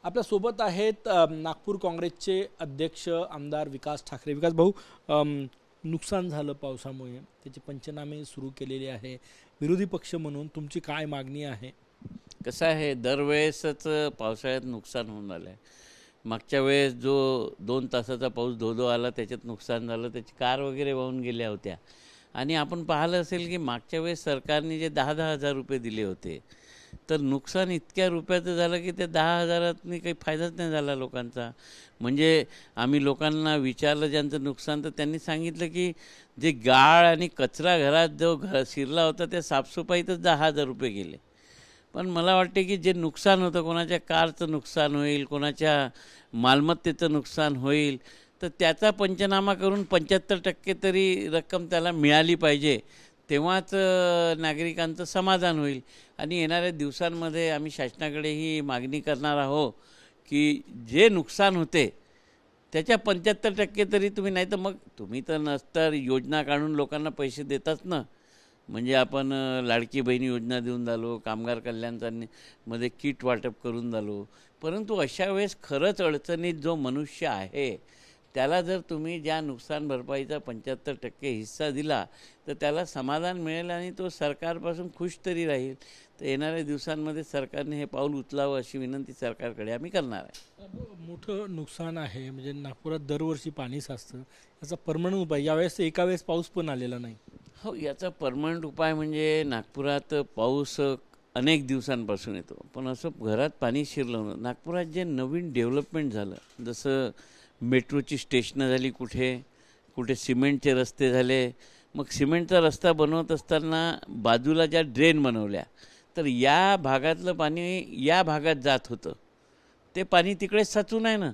आपल्यासोबत आहेत नागपूर काँग्रेसचे अध्यक्ष आमदार विकास ठाकरे। विकास भाऊ, नुकसान झालं पावसामुळे, त्याचे पंचनामे सुरू केलेले आहे। विरोधी पक्ष म्हणून तुमची काय मागणी आहे? कसं आहे, दरवेळेसच पावसाळ्यात नुकसान होऊन आलं आहे। मागच्या वेळेस जो 2 तासाचा पाऊस धो आला त्याच्यात नुकसान झालं, त्याची कार वगैरे वाहून गेल्या होत्या। आणि आपण पाहिलं असेल की मागच्या वेळेस सरकारने जे 10-10 हजार रुपये दिले होते, तर नुकसान इतक्या रुपयाचं झालं की ते 10 हजारातनी काही फायदाच नाही झाला लोकांचा। म्हणजे आम्ही लोकांना विचारलं ज्यांचं नुकसान, तर त्यांनी सांगितलं की जे गाळ आणि कचरा घरात जो शिरला होता त्या साफसफाईतच 10 हजार रुपये गेले। पण मला वाटते की जे नुकसान होतं, कोणाच्या कारचं नुकसान होईल, कोणाच्या मालमत्तेचं नुकसान होईल, तर त्याचा पंचनामा करून 75% तरी रक्कम त्याला मिळाली पाहिजे, तेव्हाच नागरिकांचं समाधान होईल। आणि येणाऱ्या दिवसांमध्ये आम्ही शासनाकडे ही मागणी करणार आहोत की जे नुकसान होते त्याच्या 75% तरी तुम्ही, नाही तर मग तुम्ही तर नसतर योजना काढून लोकांना पैसे देताच ना। म्हणजे आपण लाडकी बहिणी योजना देऊन झालो, कामगार कल्याणचा मध्ये किट वाटप करून झालो, परंतु अशा वेळेस खरंच अडचणीत जो मनुष्य आहे त्याला जर तुम्ही ज्या नुकसान भरपाईचा 75% हिस्सा दिला तर त्याला समाधान मिळेल आणि तो सरकारपासून खुश तरी राहील। तर येणाऱ्या दिवसांमध्ये सरकारने हे पाऊल उचलावं अशी विनंती सरकारकडे आम्ही करणार आहे। मोठं नुकसान आहे, म्हणजे नागपुरात दरवर्षी पाणी साचतं, याचा परमनंट उपाय यावेळेस एका वेळेस पाऊस पण आलेला नाही। हो, याचा परमनंट उपाय म्हणजे नागपुरात पाऊस अनेक दिवसांपासून येतो, पण असं घरात पाणी शिरलं नव्हतं। नागपुरात जे नवीन डेव्हलपमेंट झालं, जसं मेट्रोची स्टेशनं झाली, कुठे कुठे सिमेंटचे रस्ते झाले, मग सिमेंटचा रस्ता बनवत असताना बाजूला ज्या ड्रेन बनवल्या, तर या भागातलं पाणी या भागात जात होतं, ते पाणी तिकडे साचून आहे ना।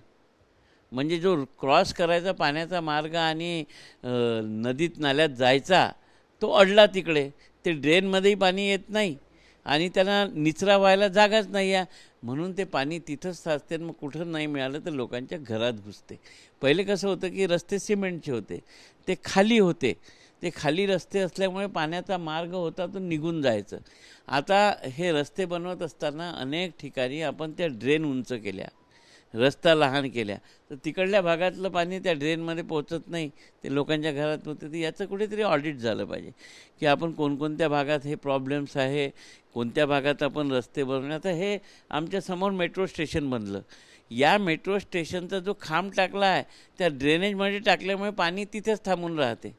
म्हणजे जो क्रॉस करायचा पाण्याचा मार्ग आणि नदीत नाल्यात जायचा तो अडला तिकडे, ते ड्रेनमध्येही पाणी येत नाही आणि त्यांना निचरा व्हायला जागाच नाही आहे, म्हणून ते पाणी तिथंच साचते। मग कुठं नाही मिळालं तर लोकांच्या घरात घुसते। पहिले कसं होतं की रस्ते सिमेंटचे होते, ते खाली होते, ते खाली रस्ते असल्यामुळे पाण्याचा मार्ग होता तो निघून जायचं। आता हे रस्ते बनवत असताना अनेक ठिकाणी आपण त्या ड्रेन उंच केल्या, रस्ता लहान केल्या, तर तिकडल्या भागातलं पाणी त्या ड्रेनमध्ये पोहोचत नाही, ते लोकांच्या घरात पोहोचते। तर याचं कुठेतरी ऑडिट झालं पाहिजे की आपण कोणकोणत्या भागात हे प्रॉब्लेम्स आहे, कोणत्या भागात आपण रस्ते बनवले। आता हे आमच्यासमोर मेट्रो स्टेशन बनलं, या मेट्रो स्टेशनचा जो खांब टाकला आहे त्या ड्रेनेजमध्ये टाकल्यामुळे पाणी तिथेच थांबून राहते,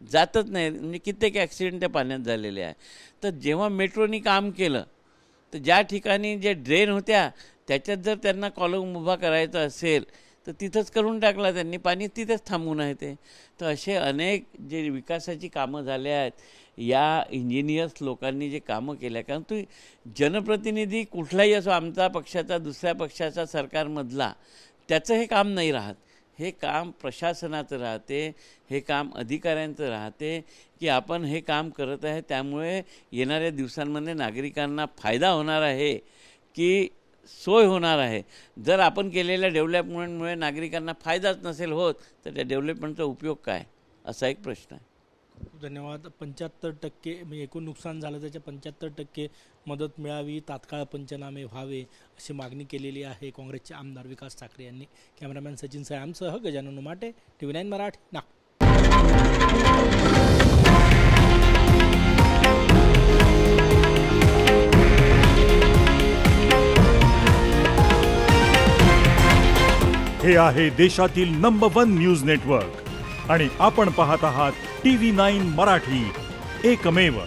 जातच नाही। म्हणजे कित्येक ॲक्सिडेंट त्या पाण्यात झालेले आहे। तर जेव्हा मेट्रोनी काम केलं तर ज्या ठिकाणी जे ड्रेन होत्या त्याच्यात जर त्यांना कॉलम उभा करायचा असेल तर तिथंच करून टाकला त्यांनी, पाणी तिथेच थांबून आहे ते। तर असे अनेक जे विकासाची कामं झाले आहेत, या इंजिनियर्स लोकांनी जे कामं केल्या, कारण तू जनप्रतिनिधी कुठलाही असो, आमचा पक्षाचा दुसऱ्या पक्षाचा सरकारमधला, त्याचं हे काम नाही राहत। हे काम प्रशासनाचं राहते, हे काम अधिकाऱ्यांचं राहते की आपण हे काम करत आहे, त्यामुळे येणाऱ्या दिवसांमध्ये नागरिकांना फायदा होणार आहे की सोय होणार आहे। जर आपण केलेल्या डेव्हलपमेंटमुळे नागरिकांना फायदाच नसेल होत तर त्या डेव्हलपमेंटचा उपयोग काय, असा एक प्रश्न आहे। धन्यवाद। 75% म्हणजे एकूण नुकसान झालं त्याच्या 75% मदत मिळावी, तात्काळ पंचनामे व्हावे अशी मागणी केलेली आहे काँग्रेसचे आमदार विकास ठाकरे यांनी। कॅमेरामॅन सचिन सयामसह गजानन उमाटे, TV9 मराठी, नागपूर। हे आहे देशातील नंबर 1 न्यूज नेटवर्क आणि आपण पाहत आहात TV9 मराठी, एकमेव।